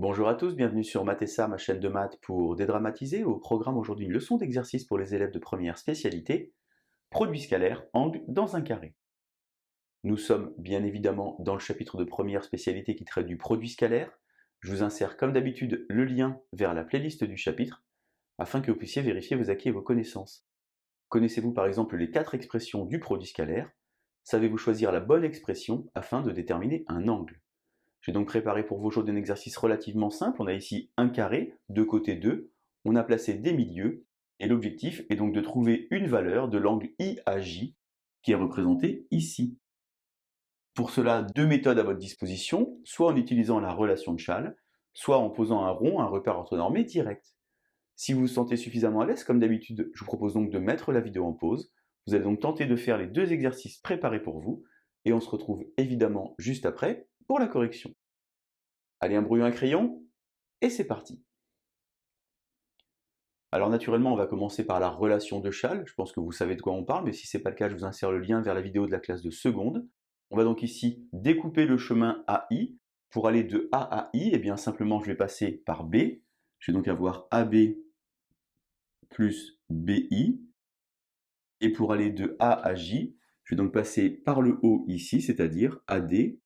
Bonjour à tous, bienvenue sur Mathessa, ma chaîne de maths pour dédramatiser. Au programme aujourd'hui une leçon d'exercice pour les élèves de première spécialité, produit scalaire, angle dans un carré. Nous sommes bien évidemment dans le chapitre de première spécialité qui traite du produit scalaire. Je vous insère comme d'habitude le lien vers la playlist du chapitre afin que vous puissiez vérifier vos acquis et vos connaissances. Connaissez-vous par exemple les 4 expressions du produit scalaire? Savez-vous choisir la bonne expression afin de déterminer un angle? J'ai donc préparé pour vous aujourd'hui un exercice relativement simple. On a ici un carré, deux côtés 2, on a placé des milieux, et l'objectif est donc de trouver une valeur de l'angle IAJ qui est représenté ici. Pour cela, deux méthodes à votre disposition, soit en utilisant la relation de Chasles, soit en posant un rond, un repère orthonormé direct. Si vous vous sentez suffisamment à l'aise, comme d'habitude, je vous propose donc de mettre la vidéo en pause. Vous allez donc tenter de faire les deux exercices préparés pour vous, et on se retrouve évidemment juste après pour la correction. Allez, un brouillon, un crayon, et c'est parti. Alors naturellement, on va commencer par la relation de Chasles. Je pense que vous savez de quoi on parle, mais si ce n'est pas le cas, je vous insère le lien vers la vidéo de la classe de seconde. On va donc ici découper le chemin AI. Pour aller de A à I, eh bien simplement je vais passer par B. Je vais donc avoir AB plus BI. Et pour aller de A à J, je vais donc passer par le haut ici, c'est-à-dire AD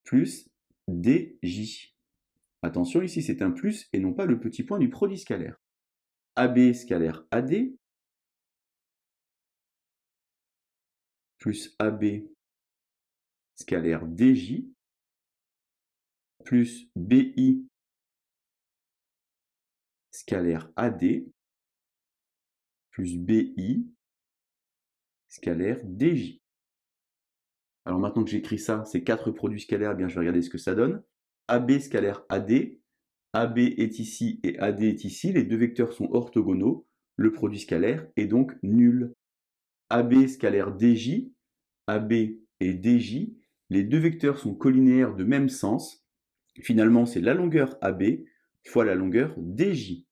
plus DJ. Attention, ici c'est un plus et non pas le petit point du produit scalaire. AB scalaire AD plus AB scalaire DJ plus BI scalaire AD plus BI scalaire DJ. Alors maintenant que j'écris ça, ces quatre produits scalaires, eh bien je vais regarder ce que ça donne. AB scalaire AD, AB est ici et AD est ici, les deux vecteurs sont orthogonaux, le produit scalaire est donc nul. AB scalaire DJ, AB et DJ, les deux vecteurs sont collinéaires de même sens. Finalement, c'est la longueur AB fois la longueur DJ.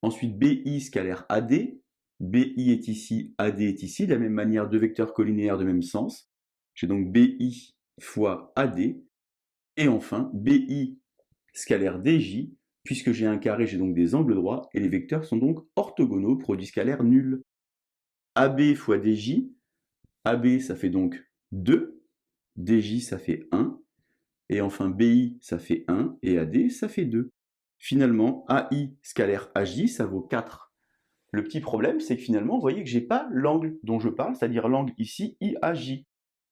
Ensuite, BI scalaire AD, BI est ici, AD est ici, de la même manière, deux vecteurs collinéaires de même sens. J'ai donc BI fois AD. Et enfin, BI scalaire DJ, puisque j'ai un carré, j'ai donc des angles droits, et les vecteurs sont donc orthogonaux, produit scalaire nul. AB fois DJ, AB ça fait donc 2, DJ ça fait 1, et enfin BI ça fait 1, et AD ça fait 2. Finalement, AI scalaire AJ ça vaut 4. Le petit problème, c'est que finalement, vous voyez que je n'ai pas l'angle dont je parle, c'est-à-dire l'angle ici IAJ.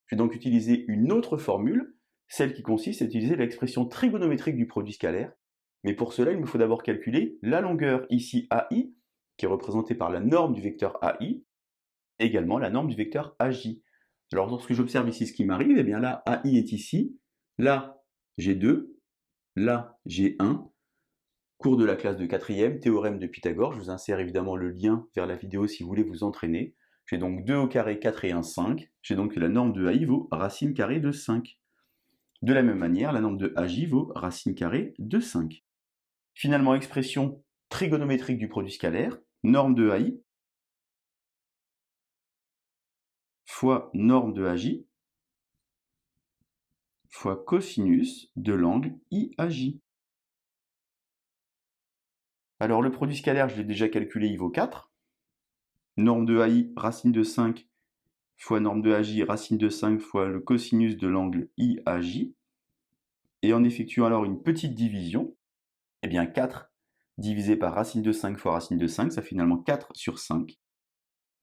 Je vais donc utiliser une autre formule, celle qui consiste à utiliser l'expression trigonométrique du produit scalaire. Mais pour cela, il me faut d'abord calculer la longueur ici AI, qui est représentée par la norme du vecteur AI, et également la norme du vecteur AJ. Alors lorsque j'observe ici ce qui m'arrive, eh bien là, AI est ici, là j'ai 2, là j'ai 1. Cours de la classe de 4e, théorème de Pythagore, je vous insère évidemment le lien vers la vidéo si vous voulez vous entraîner. J'ai donc 2 au carré, 4 et 1, 5. J'ai donc que la norme de AI vaut racine carrée de 5. De la même manière, la norme de AJ vaut racine carrée de 5. Finalement, expression trigonométrique du produit scalaire, norme de AI fois norme de AJ fois cosinus de l'angle IAJ. Alors le produit scalaire, je l'ai déjà calculé, il vaut 4. Norme de AI, racine de 5 fois norme de AJ, racine de 5 fois le cosinus de l'angle IAJ. Et en effectuant alors une petite division, eh bien 4 divisé par racine de 5 fois racine de 5, ça fait finalement 4 sur 5.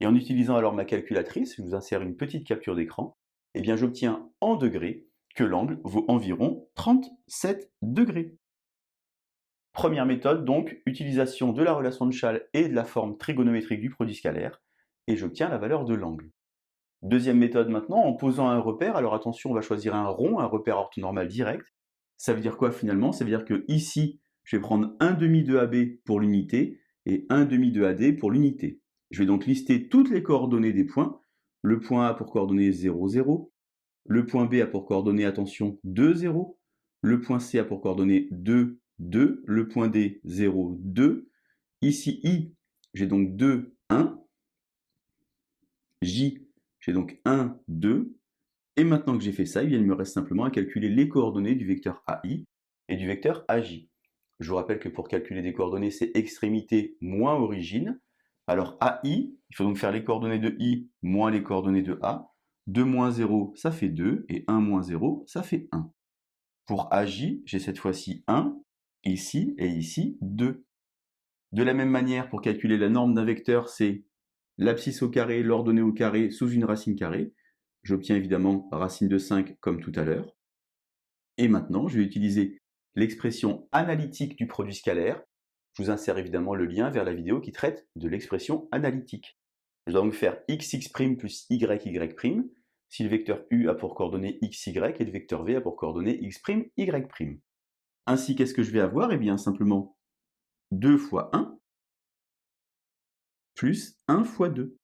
Et en utilisant alors ma calculatrice, je vous insère une petite capture d'écran, eh bien j'obtiens en degrés que l'angle vaut environ 37 degrés. Première méthode, donc, utilisation de la relation de Chasles et de la forme trigonométrique du produit scalaire, et j'obtiens la valeur de l'angle. Deuxième méthode maintenant, en posant un repère, alors attention, on va choisir un rond, un repère orthonormal direct. Ça veut dire quoi finalement? Ça veut dire que ici, je vais prendre 1 demi de AB pour l'unité et 1 demi de AD pour l'unité. Je vais donc lister toutes les coordonnées des points. Le point A pour coordonnées 0, 0. Le point B a pour coordonnées, attention, 2, 0. Le point C a pour coordonnées 2, 2. Le point D, 0, 2. Ici, I, j'ai donc 2, 1. J, j'ai donc 1, 2. Et maintenant que j'ai fait ça, il me reste simplement à calculer les coordonnées du vecteur AI et du vecteur AJ. Je vous rappelle que pour calculer des coordonnées, c'est extrémité moins origine. Alors AI, il faut donc faire les coordonnées de I moins les coordonnées de A. 2 moins 0, ça fait 2, et 1 moins 0, ça fait 1. Pour AJ, j'ai cette fois-ci 1, ici, et ici 2. De la même manière, pour calculer la norme d'un vecteur, c'est l'abscisse au carré, l'ordonnée au carré, sous une racine carrée. J'obtiens évidemment racine de 5 comme tout à l'heure. Et maintenant, je vais utiliser l'expression analytique du produit scalaire. Je vous insère évidemment le lien vers la vidéo qui traite de l'expression analytique. Je dois donc faire xx' plus yy', si le vecteur u a pour coordonnée xy et le vecteur v a pour coordonnée x', y'. Ainsi, qu'est-ce que je vais avoir? Eh bien, simplement 2 fois 1 plus 1 fois 2.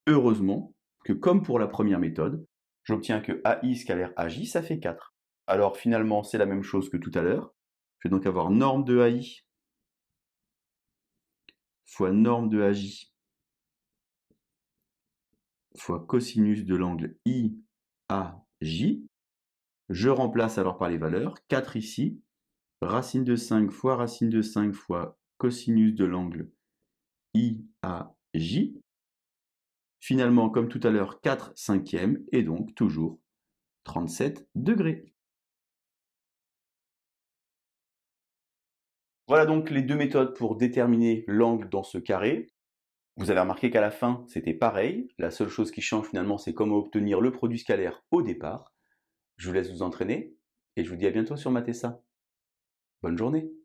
Heureusement que, comme pour la première méthode, j'obtiens que AI scalaire AJ, ça fait 4. Alors finalement, c'est la même chose que tout à l'heure. Je vais donc avoir norme de AI fois norme de AJ fois cosinus de l'angle IAJ. Je remplace alors par les valeurs. 4 ici, racine de 5 fois racine de 5 fois cosinus de l'angle IAJ. Finalement, comme tout à l'heure, 4 cinquièmes et donc toujours 37 degrés. Voilà donc les deux méthodes pour déterminer l'angle dans ce carré. Vous avez remarqué qu'à la fin, c'était pareil. La seule chose qui change finalement, c'est comment obtenir le produit scalaire au départ. Je vous laisse vous entraîner et je vous dis à bientôt sur Matessa. Bonne journée.